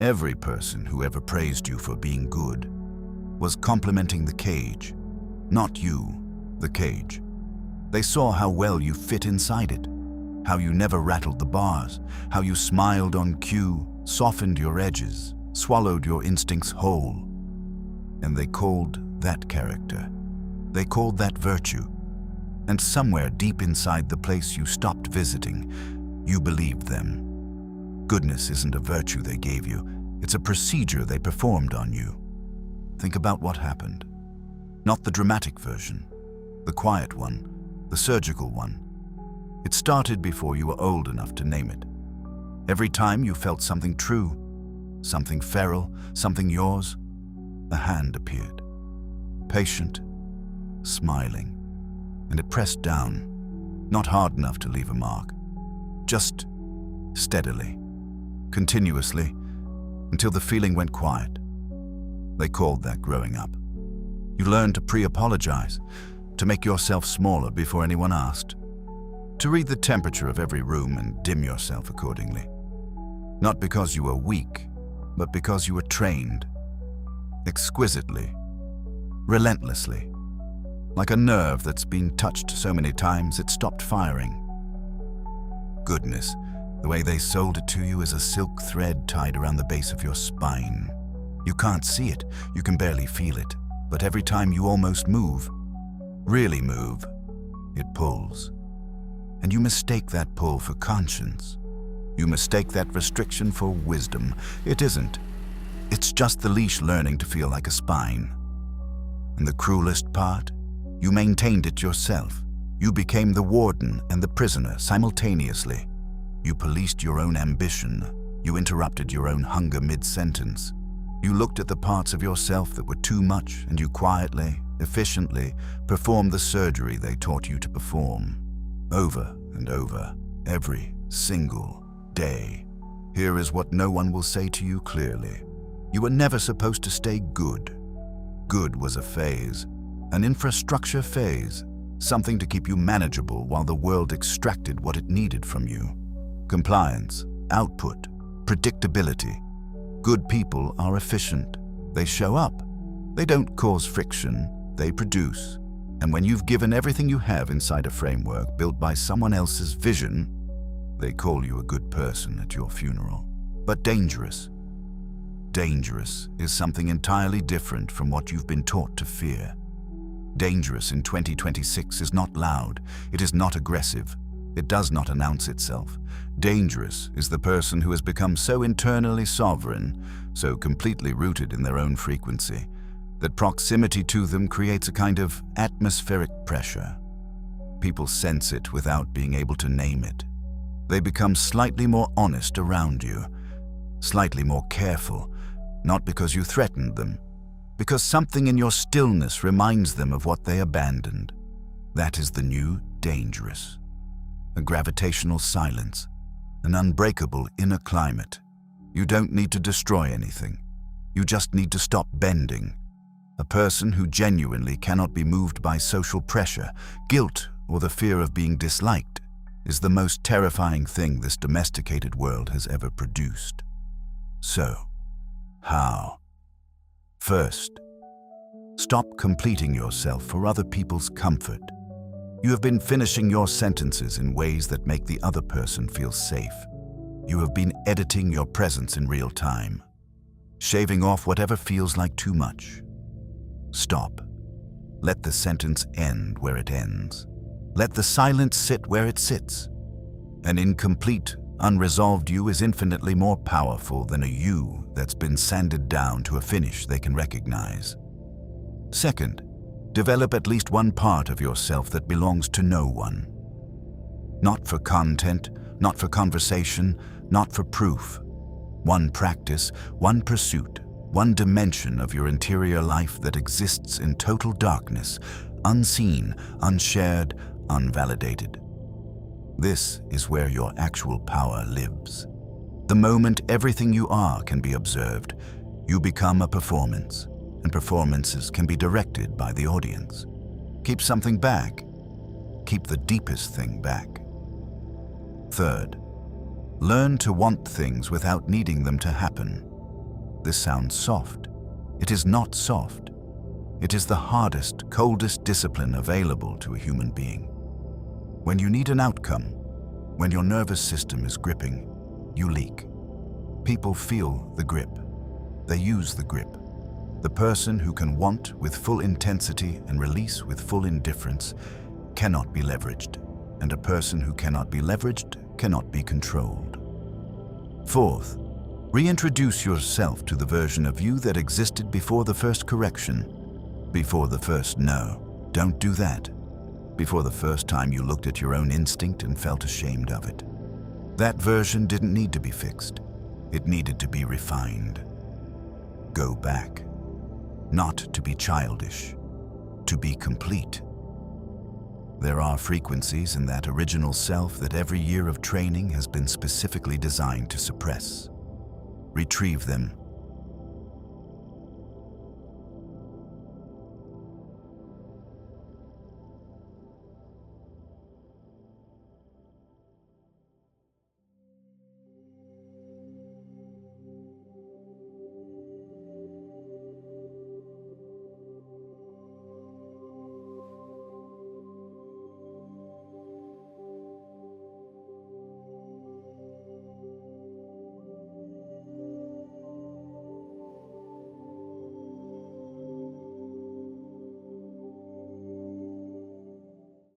Every person who ever praised you for being good was complimenting the cage, not you, the cage. They saw how well you fit inside it, how you never rattled the bars, how you smiled on cue, softened your edges, swallowed your instincts whole. And they called that character. They called that virtue. And somewhere deep inside the place you stopped visiting, you believed them. Goodness isn't a virtue they gave you, it's a procedure they performed on you. Think about what happened. Not the dramatic version, the quiet one, the surgical one. It started before you were old enough to name it. Every time you felt something true, something feral, something yours, a hand appeared. Patient, smiling, and it pressed down, not hard enough to leave a mark, just steadily, continuously, until the feeling went quiet. They called that growing up. You learned to pre-apologize, to make yourself smaller before anyone asked, to read the temperature of every room and dim yourself accordingly. Not because you were weak, but because you were trained, exquisitely, relentlessly, like a nerve that's been touched so many times it stopped firing. Goodness, the way they sold it to you is a silk thread tied around the base of your spine. You can't see it, you can barely feel it, but every time you almost move, really move, it pulls. And you mistake that pull for conscience. You mistake that restriction for wisdom. It isn't. It's just the leash learning to feel like a spine. And the cruelest part? You maintained it yourself. You became the warden and the prisoner simultaneously. You policed your own ambition. You interrupted your own hunger mid-sentence. You looked at the parts of yourself that were too much, and you quietly, efficiently performed the surgery they taught you to perform. Over and over, every single day. Here is what no one will say to you clearly. You were never supposed to stay good. Good was a phase, an infrastructure phase, something to keep you manageable while the world extracted what it needed from you. Compliance, output, predictability. Good people are efficient. They show up. They don't cause friction, they produce. And when you've given everything you have inside a framework built by someone else's vision, they call you a good person at your funeral. But dangerous. Dangerous is something entirely different from what you've been taught to fear. Dangerous in 2026 is not loud, it is not aggressive, it does not announce itself. Dangerous is the person who has become so internally sovereign, so completely rooted in their own frequency, that proximity to them creates a kind of atmospheric pressure. People sense it without being able to name it. They become slightly more honest around you, slightly more careful, not because you threatened them, because something in your stillness reminds them of what they abandoned. That is the new dangerous. A gravitational silence, an unbreakable inner climate. You don't need to destroy anything. You just need to stop bending. A person who genuinely cannot be moved by social pressure, guilt, or the fear of being disliked is the most terrifying thing this domesticated world has ever produced. So, how? First, stop completing yourself for other people's comfort. You have been finishing your sentences in ways that make the other person feel safe. You have been editing your presence in real time, shaving off whatever feels like too much. Stop. Let the sentence end where it ends. Let the silence sit where it sits. An incomplete, unresolved you is infinitely more powerful than a you that's been sanded down to a finish they can recognize. Second, develop at least one part of yourself that belongs to no one. Not for content, not for conversation, not for proof. One practice, one pursuit, one dimension of your interior life that exists in total darkness, unseen, unshared, unvalidated. This is where your actual power lives. The moment everything you are can be observed, you become a performance, and performances can be directed by the audience. Keep something back. Keep the deepest thing back. Third, learn to want things without needing them to happen. This sounds soft. It is not soft. It is the hardest, coldest discipline available to a human being. When you need an outcome, when your nervous system is gripping, you leak. People feel the grip. They use the grip. The person who can want with full intensity and release with full indifference cannot be leveraged, and a person who cannot be leveraged cannot be controlled. Fourth, reintroduce yourself to the version of you that existed before the first correction, before the first no. Don't do that. Before the first time you looked at your own instinct and felt ashamed of it. That version didn't need to be fixed. It needed to be refined. Go back. Not to be childish, to be complete. There are frequencies in that original self that every year of training has been specifically designed to suppress. Retrieve them